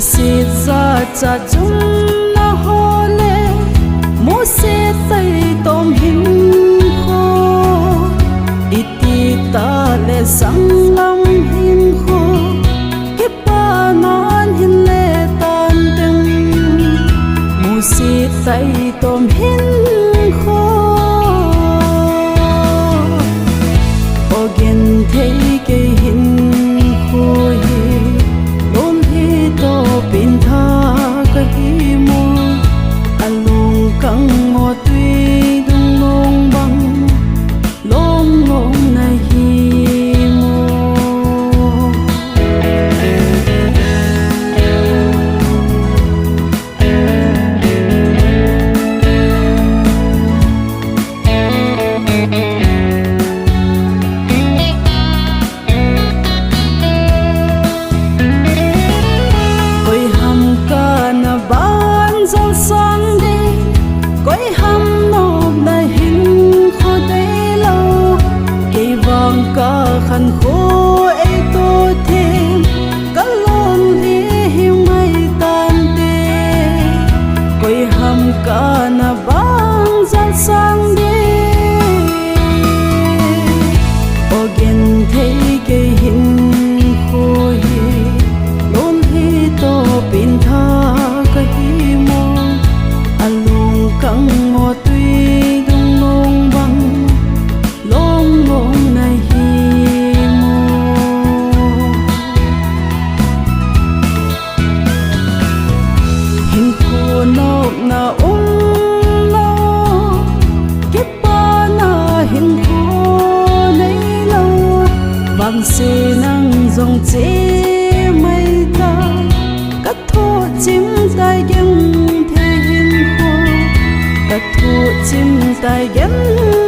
si za cha chung na hole mu se tai tom hin kho iti ta le sang lam hin kho ki pa nan hin le tan tem mu si tai tom hin kho again thei ke hin kho bin tha ka hi mo alung kang mo tui dung long bang long long na hi mo Koi ham nộp na hin kho đây lâu kỳ vọng cả khăn khô ấy tô thêm cả lon li hiu mai tan tê koi ham cả na bang gian sang đi again thấy cái hin khô hi lon hi tô bin tha cái hi mo alung kang mo tui dung long bang long long na hi mo hin ko nok na lo ki pa na hin ko nei lo bang se nang dòng chế mai ta cắt thô chim tai gen thu chim tai gen